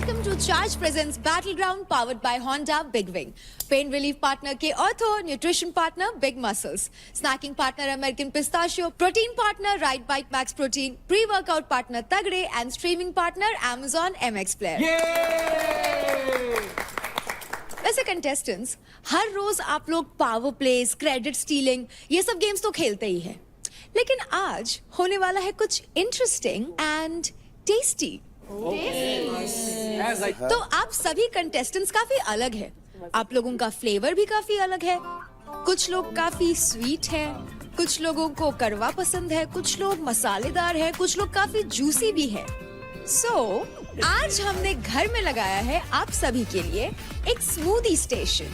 Welcome to Charge Presents Battleground powered by Honda Big Wing. Pain relief partner K Ortho, nutrition partner Big Muscles, snacking partner American Pistachio, protein partner Ride Bite Max Protein, pre-workout partner Tagde and streaming partner Amazon MX Player. वैसे contestants हर रोज आप लोग power place, credit stealing ये सब games तो खेलते ही हैं, लेकिन आज होने वाला है कुछ इंटरेस्टिंग एंड टेस्टी। तो आप सभी कंटेस्टेंट्स काफी अलग हैं। आप लोगों का फ्लेवर भी काफी अलग है। कुछ लोग काफी स्वीट हैं, कुछ लोगों को कड़वा पसंद है, कुछ लोग मसालेदार है, कुछ लोग काफी जूसी भी है। सो आज हमने घर में लगाया है आप सभी के लिए एक smoothie station,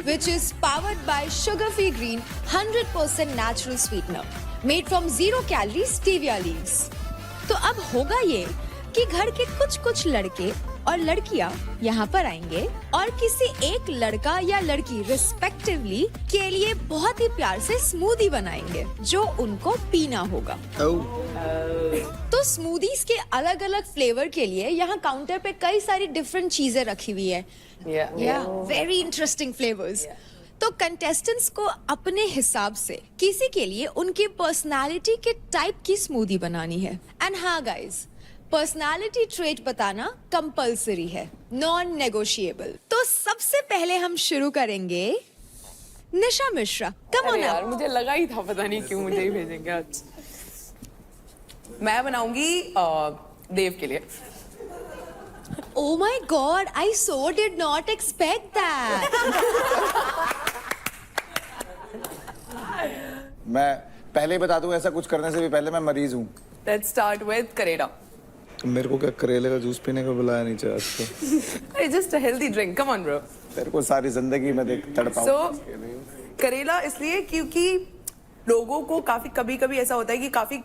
which is powered by sugar-free green 100% natural sweetener made from zero-calorie stevia leaves. तो अब होगा ये कि घर के कुछ लड़के और लड़कियां यहाँ पर आएंगे और किसी एक लड़का या लड़की रिस्पेक्टिवली के लिए बहुत ही प्यार से स्मूदी बनाएंगे जो उनको पीना होगा। तो स्मूदीज के अलग अलग फ्लेवर के लिए यहाँ काउंटर पे कई सारी डिफरेंट चीजें रखी हुई है। Very interesting flavours. तो कंटेस्टेंट्स को अपने हिसाब से किसी के लिए उनकी पर्सनालिटी के टाइप की स्मूदी बनानी है। एंड हाँ गाइज, पर्सनालिटी ट्रेट बताना कंपलसरी है, नॉन नेगोशिएबल। तो सबसे पहले हम शुरू करेंगे निशा मिश्रा। कम ऑन यार, मुझे लगा ही था, पता नहीं क्यों मुझे ही भेजेंगे आज। मैं बनाऊंगी देव के लिए। Oh my God, I so did not expect that. मैं पहले ही बता दूं, ऐसा कुछ करने से भी पहले मैं मरीज हूँ। Let's start with करेला। मेरे को क्या करेले का जूस पीने को बुलाया नहीं चाहिए आज तो। It's just a healthy drink. Come on, bro. तेरे को सारी जिंदगी में देख तड़पाऊं। So करेला इसलिए क्योंकि लोगों को काफी कभी-कभी ऐसा होता है कि काफी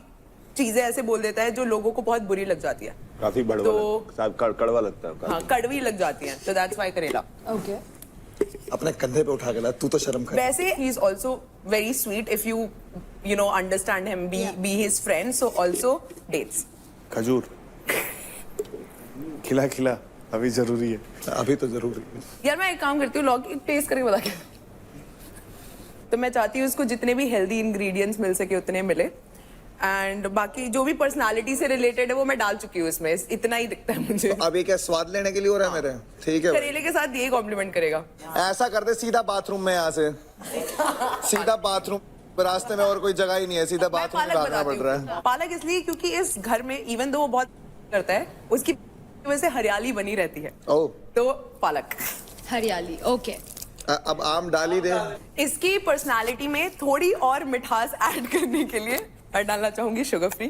चीजें ऐसे बोल देता है जो लोगों को बहुत बुरी लग जाती है। काफी बड़वा कड़वा लगता है। हाँ, कड़वी लग जाती है। तो that's why करेला। Okay. अपने कंधे पे उठा के ला, तू तो शर्म कर। वैसे he is also very sweet if you know understand him, be his friend. So also dates. खजूर खिला खिला अभी जरूरी है, अभी तो जरूरी है। यार मैं एक काम करती हूँ, लॉग टेस्ट करके बता के। तो मैं चाहती हूँ उसको जितने भी हेल्दी इंग्रेडिएंट्स मिल सके उतने मिले, एंड बाकी जो भी पर्सनालिटी से रिलेटेड है वो मैं डाल चुकी हूँ इसमें। इतना ही दिखता है मुझे। तो अब ये क्या स्वाद लेने के लिए हो रहा है मेरे? ठीक है, करेले के साथ ये कॉम्प्लीमेंट करेगा। ऐसा कर दे, सीधा बाथरूम में यहाँ से सीधा बाथरूम, रास्ते में और कोई जगह ही नहीं है, सीधा बाथरूम में भागना पड़ रहा है। पालक इसलिए क्योंकि इस घर में इवन दो वो बहुत करता है, उसकी वजह से हरियाली बनी रहती है। ओ, तो पालक हरियाली। ओके। अब आम डाल ही दे। इसकी पर्सनालिटी में थोड़ी और मिठास ऐड करने के लिए और डालना चाहूंगी शुगर फ्री,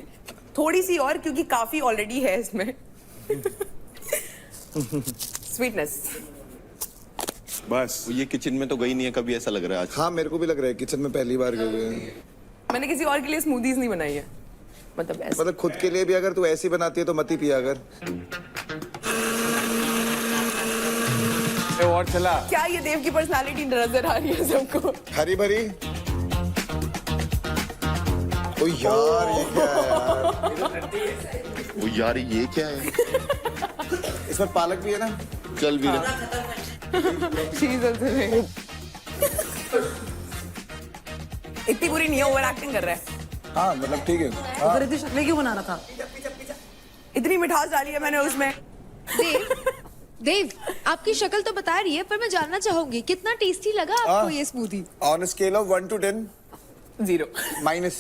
थोड़ी सी और, क्योंकि काफी ऑलरेडी है इसमें। स्वीटनेस। बस ये किचन में तो गई नहीं है कभी, ऐसा लग रहा है आज। हाँ, मेरे को भी लग रहा है किचन में पहली बार गए हुए हैं। मैंने किसी और के लिए स्मूदीज नहीं बनाई है, मतलब खुद के लिए भी अगर तू ऐसी बनाती है तो मत ही पिया अगर। और चला। क्या ये देव की पर्सनालिटी नजर आ रही है सबको? हरी भरी। ओ यार, ये क्या है? वो यार ये क्या है? इसमें पालक भी है ना? चल भी रहा। इतनी बुरी नहीं है, ओवर एक्टिंग कर रहा है। हाँ, मतलब ठीक है। हाँ। इतनी शक्लें क्यों बना रहा था? इतनी मिठास डाली है मैंने उसमें। देव, आपकी शक्ल तो बता रही है, पर मैं जानना चाहूंगी कितना टेस्टी लगा आपको ये smoothie? On a scale of 1 to 10, 0. minus.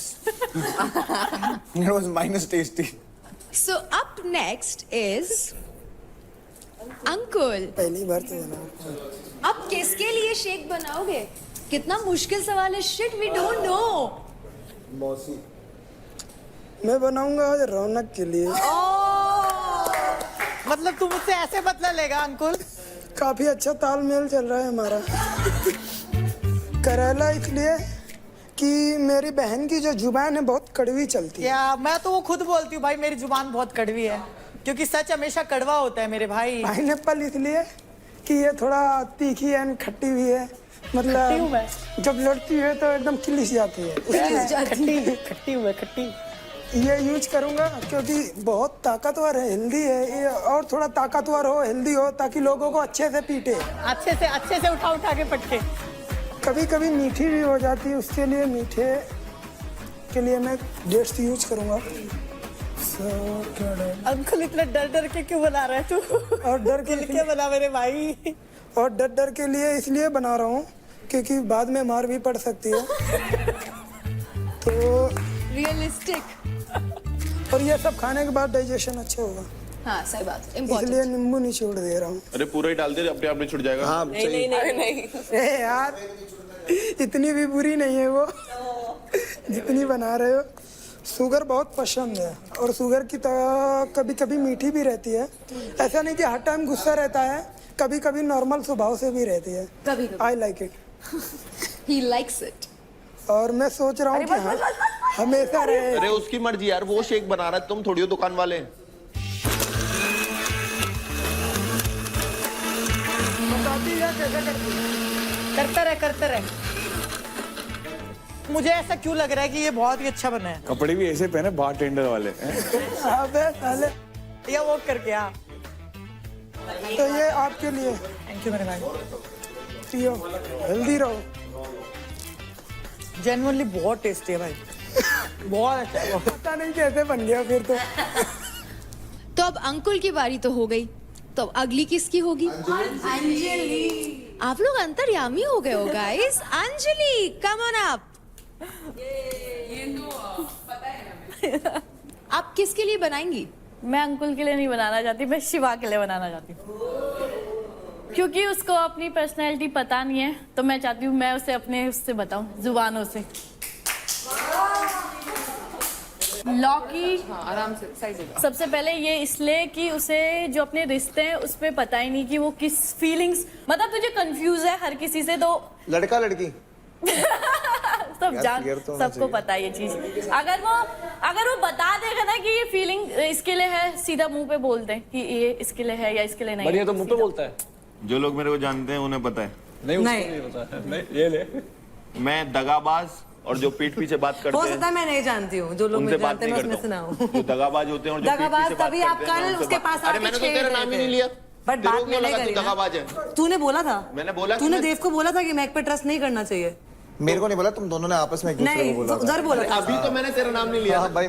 It was minus tasty. So up next is uncle. पहली बार तो बना। अब किसके लिए शेक बनाओगे? कितना मुश्किल सवाल है। Shit, we don't know. मौसी। मैं बनाऊंगा आज रौनक के लिए। मतलब तू मुझसे ऐसे बदला लेगा अंकुल? काफी अच्छा तालमेल चल रहा है हमारा। करेला इसलिए कि मेरी बहन की जो जुबान है बहुत कड़वी चलती है। या मैं तो वो खुद बोलती हूँ भाई, मेरी जुबान बहुत कड़वी है, क्योंकि सच हमेशा कड़वा होता है मेरे भाई। पाइनएप्पल इसलिए कि ये थोड़ा तीखी एंड खट्टी भी है, मतलब जब लड़ती है तो एकदम खिलिस जाती है। खट्टी खट्टी। ये यूज करूंगा क्योंकि बहुत ताकतवर है, हेल्दी है ये, और थोड़ा ताकतवर हो, हेल्दी हो, ताकि लोगों को अच्छे से पीटे। अच्छे से उठा के पटके। कभी कभी मीठी भी हो जाती है, उसके लिए मीठे के लिए मैं डेट्स यूज करूंगा। अंकुल इतना डर के क्यों बना रहा है तू? और डर के क्या बना मेरे भाई? और डर के लिए इसलिए बना रहा हूँ क्योंकि बाद में मार भी पड़ सकती है। तो रियलिस्टिक। और ये सब खाने के बाद डाइजेशन अच्छा होगा, हाँ सही बात, इसलिए इम्पोर्टेंट। नींबू निचोड़ दे रहा हूँ। अरे पूरा ही डाल दे, अपने आप में छुट जाएगा। हाँ सही। ए यार, इतनी भी बुरी नहीं है वो जितनी बना रहे हो। शुगर बहुत पसंद है, और शुगर की कभी कभी मीठी भी रहती है। ऐसा नहीं कि हर टाइम गुस्सा रहता है, कभी कभी नॉर्मल स्वभाव से भी रहती है। कभी I like it. He likes it. और मैं सोच रहा हूँ कि हाँ, हमेशा रहे। अरे उसकी मर्जी यार, वो शेक बना रहा है, तुम थोड़ी हो दुकान वाले। बताती है कैसे करती है। करता रहे। मुझे ऐसा क्यों लग रहा है कि ये बहुत ही अच्छा बना है? कपड़े भी ऐसे पहने बार टेंडर वाले हैं। अबे साले, या वो करके हाँ। तो ये आपके लिए, थैंक यू मेरे भाई। पियो, हेल्दी रहो। जेन्युइनली बहुत टेस्टी है भाई, बहुत अच्छा है। पता नहीं कैसे बन गया फिर तो। तो अब अंकुल की बारी तो हो गई, तो अब अगली किसकी होगी? अंजलि। आप लोग अंतर्यामी हो गए हो guys. Anjali, come on up. आप किसके लिए बनाएंगी? मैं अंकुल के लिए नहीं बनाना चाहती, मैं शिवा के लिए बनाना चाहती हूँ, क्योंकि उसको अपनी पर्सनैलिटी पता नहीं है, तो मैं चाहती हूँ मैं उसे अपने उससे बताऊँ, जुबानों से। लॉकी आराम से साइड से। सबसे पहले ये इसलिए कि उसे जो अपने रिश्ते हैं उस पर पता ही नहीं कि वो किस फीलिंग्स, मतलब तुझे कंफ्यूज है हर किसी से, तो लड़का लड़की सब यार, जान clear तो होना सबको चाहिए। पता है ये चीज। अगर वो बता देगा ना कि ये फीलिंग इसके लिए है, सीधा मुंह पे बोल दे कि ये इसके लिए है या इसके लिए नहीं। बढ़िया तो मुंह पे बोलता है। जो लोग मेरे को जानते हैं उन्हें पता है। नहीं उसको नहीं पता है। नहीं ये ले। मैं दगाबाज और जो पीठ पीछे बात करते हो हैं सकता है मैं नहीं जानती हूँ, जो लोग उनसे मुझे बात जानते नहीं हैं मैं करता उसमें से ना हूँ। जो दगाबाज होते हैं और जो पीठ दगाबाज पीछे बात तभी आप करते हैं, कल उनसे उसके बात- पास अरे आके मैंने तो छेड़ तेरा रहे नाम ही थे। नहीं लिया। बट तेरे बात को क्यों मैंने लगा तू करी ना। दगाबाज है? तूने बोला था, मैंने बोला कि तूने मैं- देव को बोला था कि मैक पे ट्रस्ट नहीं करना चाहिए। मेरे को नहीं बोला, तुम दोनों ने आपस में एक दूसरे नहीं, को बोला था। उधर बोला था। अभी तो मैंने तेरा नाम नहीं लिया। हाँ भाई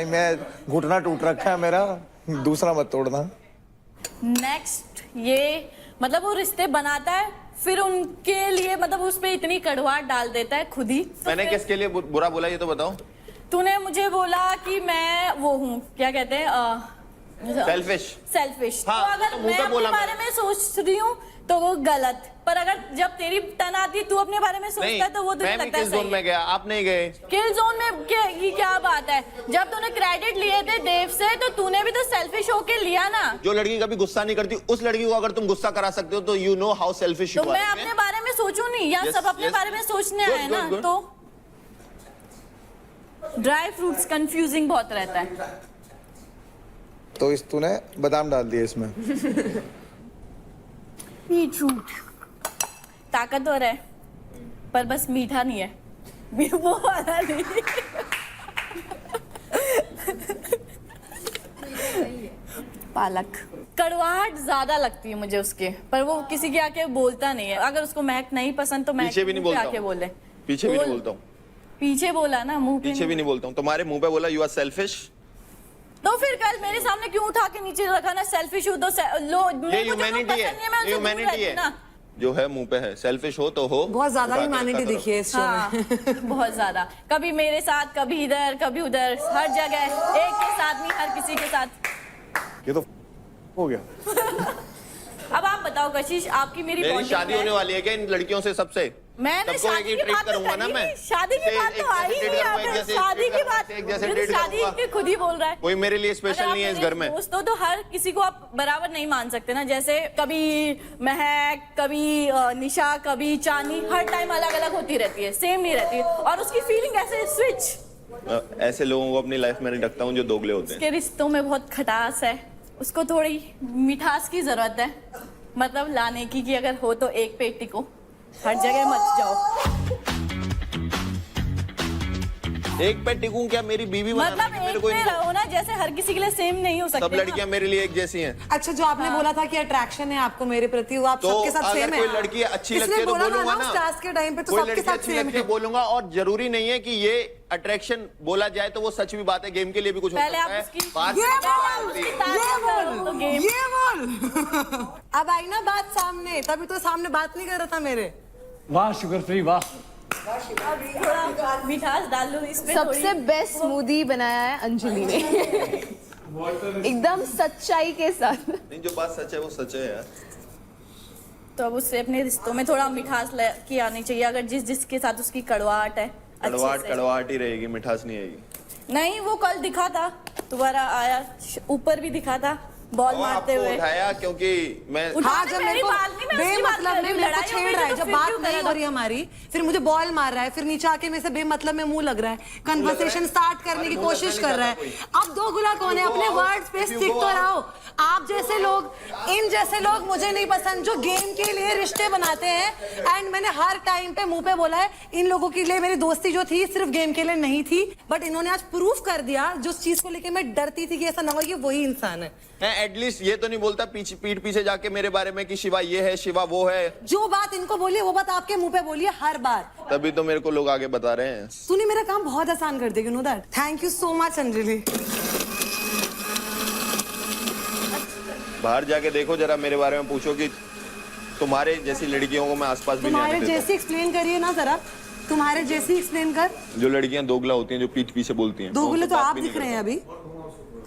मैं घुटना टूट रखा है मेरा, दूसरा मत तोड़ना। नेक्स्ट ये मतलब वो रिश्ते बनाता है, फिर उनके लिए मतलब उस पे इतनी कड़वाहट डाल देता है खुद ही। तो मैंने फिर किसके लिए बुरा बोला ये तो बताओ। तूने मुझे बोला कि मैं वो हूँ, क्या कहते हैं, सेल्फिश। हाँ, तो अगर तो मुंह मैं पे अपने बोला बारे में सोच रही हूँ तो वो गलत, पर अगर जब तेरी टर्न आती है तू अपने बारे में सोचता है तो वो तुझे मैं भी लगता है किस जोन सही में है। गया, आप नहीं गए। किल जोन में की क्या बात है? जब तूने क्रेडिट लिए थे देव से तो तूने भी तो सेल्फिश होके लिया ना। जो लड़की कभी गुस्सा नहीं करती, उस लड़की को अगर तुम गुस्सा करा सकते हो तो यू नो हाउ सेल्फिश तो यू मैं आर। अपने बारे में सोचूं नहीं, या Yes, सब अपने yes. बारे में सोचने Good, आए ना। good, good. तो ड्राई फ्रूट्स कंफ्यूजिंग बहुत रहता है। तो इस तूने बादाम डाल दिए इसमें। झूठ ताकतवर है पर बस मीठा नहीं है, वो वाला नहीं। पालक कड़वाहट ज्यादा लगती है मुझे उसके, पर वो किसी के आके बोलता नहीं है। अगर उसको महक नहीं पसंद तो महक पीछे भी नहीं मुंह पे बोलता आके हूँ। बोले। पीछे भी नहीं बोल। बोलता हूँ। पीछे बोला ना, मुंह पे पीछे भी नहीं बोलता हूँ। तुम्हारे मुंह पे बोला यू आर सेल्फिश। तो फिर कल मेरे सामने क्यों उठा के नीचे रखा ना? सेल्फिश हो तो ये ह्यूमैनिटी है, ह्यूमैनिटी है जो है मुंह पे है। सेल्फिश हो तो हो। बहुत ज्यादा उठा के ह्यूमैनिटी रखा दिखी है इस शो हाँ, में। बहुत ज्यादा। कभी मेरे साथ, कभी इधर, कभी उधर, हर जगह एक के साथ नहीं, हर किसी के साथ। ये तो हो गया। अब आप बताओ कशिश, आपकी मेरी मेरी bonding शादी है। होने वाली है क्या इन लड़कियों से सबसे? मैंने सबको एक शादी ही की ट्रीट बात तो करूंगा ना करी मैं। नहीं। शादी की बात तो आई नहीं यहाँ पे। शादी की बात, एक जैसे ये ट्रीट तो शादी करूंगा। की खुद ही बोल रहा है। कोई मेरे लिए अगर स्पेशल आप नहीं है इस मेरे घर में। दोस्त हो तो हर किसी को आप बराबर नहीं मान सकते ना। जैसे कभी महक, कभी निशा, कभी चांदी, हर टाइम अलग अलग होती रहती है, सेम नहीं रहती है। और उसकी फीलिंग ऐसे स्विच। ऐसे लोगों को अपनी लाइफ में नहीं रखता हूँ जो दोगले होते हैं। उसके रिश्तों में बहुत खटास है, उसको थोड़ी मिठास की जरूरत है, मतलब लाने की कि अगर हो तो एक पेटी को, हर जगह मत जाओ। एक पे टिकूं क्या? मेरी बीवी बनाना मतलब है मेरे एक को पे इनको। रहो ना, जैसे हर किसी के लिए सेम नहीं हो सकते सब लड़कियां मेरे लिए एक जैसी हैं। अच्छा, जो आपने बोला था कि अट्रैक्शन है आपको मेरे प्रति, वो आप तो सबके साथ अगर सेम है। कोई लड़की अच्छी इसने लगती है तो बोला बोलूंगा ना ना। उस टास्क के टाइम पे, तो कोई सबके लड़की साथ अच्छी सेम लगती है है। बोलूंगा, और जरूरी नहीं है कि ये अट्रैक्शन बोला जाए तो वो सच भी बात है, गेम के लिए भी कुछ हो पहले सकता आप है। उसकी बात ये करने की बोल, बात होती है। ये बोल। अब आई ना बात सामने, तभी तो सामने बात नहीं कर रहा था मेरे। वाह शुगर फ्री वाह। थोड़ा मिठास डाल लो इस पे। सबसे बेस्ट स्मूदी बनाया है अंजलि ने। एकदम सच्चाई के साथ। नहीं, जो बात सच है वो सच है यार। तो अब उससे अपने रिश्तों में थोड़ा मिठास की आनी चाहिए, अगर जिसके साथ उसकी कड़वाहट है। अच्छे से। कड़वाहट ही रहेगी, मिठास नहीं आएगी। नहीं, वो कल दिखा था, दोबारा आया, ऊपर भी दिखा था बॉल वो मारते आपको हुए। उठाया क्योंकि मैं हाँ, जब मेरे को बेमतलब में मेरे को छेड़ रहा है, जब बात नहीं हो रही हमारी, फिर मुझे बॉल मार रहा है, फिर नीचे आके मेरे से बेमतलब में मुंह लग रहा है, कन्वर्सेशन स्टार्ट करने की कोशिश कर रहा है। अब दो गुला कौन है? अपने वर्ड्स पे स्टिक तो रहो। आप जैसे लोग, इन जैसे लोग मुझे नहीं पसंद, जो गेम के लिए रिश्ते बनाते हैं। एंड मैंने हर टाइम पे मुंह पे बोला है, इन लोगों के लिए मेरी दोस्ती जो थी सिर्फ गेम के लिए नहीं थी, बट इन्होंने आज प्रूफ कर दिया जो चीज को लेके मैं डरती थी कि ऐसा ना हो, ये वही इंसान है। एटलीस्ट ये तो नहीं बोलता पीठ पीछे जाके मेरे बारे में कि शिवा ये है, शिवा वो है। जो बात इनको बोली वो बात आपके मुंह पे बोली है हर बार। तभी तो मेरे को लोग आगे बता रहे हैं। तूने मेरा काम बहुत आसान कर दिया, you know that. Thank you so much Anjali. बाहर जाके देखो जरा, मेरे बारे में पूछो कि तुम्हारे जैसी लड़कियों को मैं आसपास भी नहीं तुम्हारे आने देता जैसी एक्सप्लेन करिए ना जरा, तुम्हारे जैसी एक्सप्लेन कर। हूं। जो लड़कियां दोगला होती हैं, जो पीठ पीछे बोलती हैं, दोगले उनसे तो बात आप भी दिख नहीं रहे हैं करता। अभी।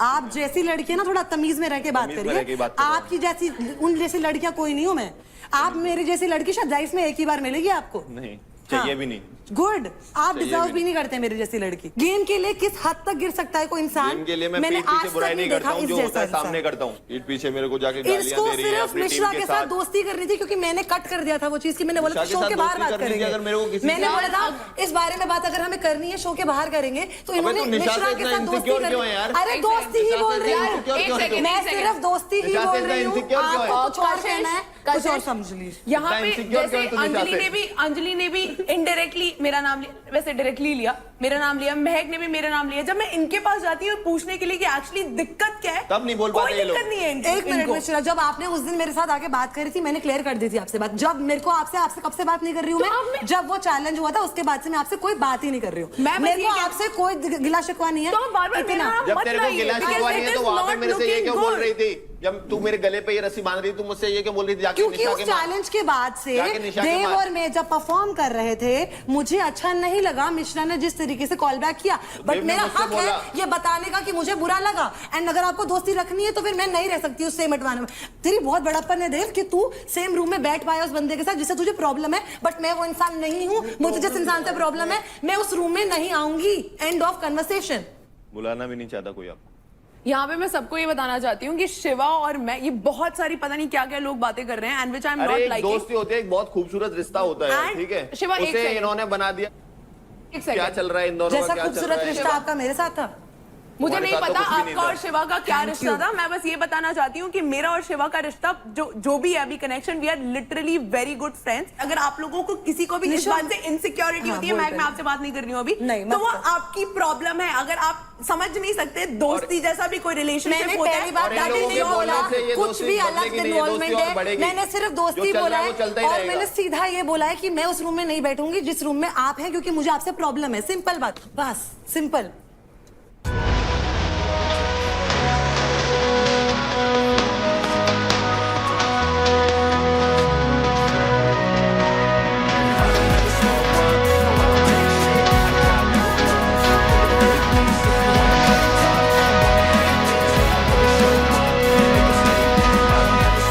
आप जैसी लड़की है ना, थोड़ा तमीज में रह के बात तमीज में रह के करिए। बात कर रहा हूं। आपकी जैसी, उन जैसी लड़कियां कोई नहीं हूं मैं। आप मेरी जैसी लड़की शायद लाइफ में एक ही बार मिलेगी आपको। नहीं चाहिए हाँ। भी नहीं। गुड, आप चाहिए डिजर्व भी भी नहीं करते मेरी जैसी लड़की। गेम के लिए किस हद तक गिर सकता है कोई इंसान? गेम के लिए मैं मैंने पीठ पीछे आज बुराई तक नहीं करता देखा हूं, इस जो होता है जैसा सामने इंसान। करता हूं। पीठ पीछे मेरे को जाके गालियां इसको दे रही है सिर्फ अपनी टीम मिश्रा के के साथ साथ। दोस्ती करनी थी, क्योंकि मैंने कट कर दिया था वो चीज की। मैंने बोला मिश्रा के शो साथ के बाहर दोस्ती बात करनी थी, करेंगे। अगर मेरे को किसी मैंने के बोला था इस बारे में बात अगर हमें करनी है शो के बाहर करेंगे, तो इन्होंने तो निशा से मिश्रा के इतना साथ दोस्ती insecure क्यों है यार? करनी। अरे दोस्ती ही बोल रही हूँ, एक सेकंड, मैं सिर्फ दोस्ती ही निशा से बोल इतना रही हूँ। insecure क्यों है? आपको कुछ और कहना है, कुछ और समझ लीजिए। यहाँ पे insecure क्यों जैसे है तू निशा अंजलि ने भी इनडायरेक्टली मेरा नाम लिया, वैसे डायरेक्टली लिया, मेरा नाम लिया, महक ने भी मेरा नाम लिया। जब मैं इनके पास जाती हूँ पूछने के लिए कि एक्चुअली दिक्कत क्या है, तब नहीं बोल पाते कोई ये लोग। दिक्कत नहीं है एक मिनट मिश्रा, जब आपने उस दिन मेरे साथ आके बात करी थी, मैंने क्लियर कर दी थी आपसे बात। जब मेरे को आपसे कब से बात नहीं कर रही हूँ मैं, जब वो चैलेंज हुआ था उसके बाद से मैं आपसे कोई बात ही नहीं कर रही हूँ। मेरे को आपसे कोई गिला शिकवा नहीं है। जब तेरे को गिला शिकवा नहीं है तो वहां पे मेरे से ये क्यों बोल रही थी? जब तू मेरे गले पे ये रस्सी बांध रही थी, तू मुझसे ये क्यों बोल रही थी? जाके क्योंकि निशा उस के मार। चैलेंज के बाद से जाके निशा के देव मार। और मैं जब परफॉर्म कर रहे थे, मुझे अच्छा नहीं लगा मिश्रा ने जिस तरीके से कॉल बैक किया, बट देव ने मेरा मुझसे हक बोला। है ये बताने का कि मुझे बुरा लगा। एंड अगर आपको दोस्ती रखनी है तो फिर मैं नहीं रह सकती उस सेम हटवाने में। तेरी बहुत बड़प्पन है देव कि तू सेम रूम में बैठ पाया उस बंदे के साथ जिससे तुझे प्रॉब्लम है, बट मैं वो इंसान नहीं हूँ। मुझे जिस इंसान से प्रॉब्लम है, मैं उस रूम में नहीं आऊंगी। End of conversation. बुलाना भी नहीं चाहता कोई आपको। यहाँ पे मैं सबको ये बताना चाहती हूँ कि शिवा और मैं, ये बहुत सारी पता नहीं क्या क्या लोग बातें कर रहे हैं, एंड व्हिच आई एम अरे नॉट एक लाइकिंग। दोस्ती होती है, एक बहुत खूबसूरत रिश्ता होता है, And ठीक है? शिवा, एक उसे second। इन्होंने बना दिया। एक क्या सेकंड, चल रहा है इन दोनों का? जैसा क्या चल रहा खूबसूरत है? रिश्ता आपका मेरे साथ था। मुझे हमारे नहीं साथ तो पता कुछ भी नहीं आपका था। और शिवा का क्या Thank रिश्ता you. था। मैं बस ये बताना चाहती हूँ कि मेरा और शिवा का रिश्ता जो भी है अभी connection, we are literally very good friends. अगर आप लोगों को किसी को भी इस निशा, बात से इनसिक्योरिटी हाँ, होती है, बोल मैं रही आपसे बात नहीं कर रही हूँ अभी, नहीं, तो मत वो कर। आपकी प्रॉब्लम है। अगर आप समझ नहीं सकते दोस्ती जैसा भी कोई रिलेशनशिप मैंने होता पहली है, बात और इन दैट लोगों इज के नहीं बोला बोलने से ये कुछ दोस्ती भी बदलेगी अलग नहीं, ये इन्वॉल्वमेंट दोस्ती और है। बढ़ेगी। मैंने सिर्फ दोस्ती जो चल बोला रहा है है वो चलता ही और रहेगा। मैंने सीधा ये बोला है कि मैं उस रूम में नहीं बैठूंगी जिस रूम में आप हैं, क्योंकि मुझे आपसे प्रॉब्लम है। सिंपल बात, बस सिंपल।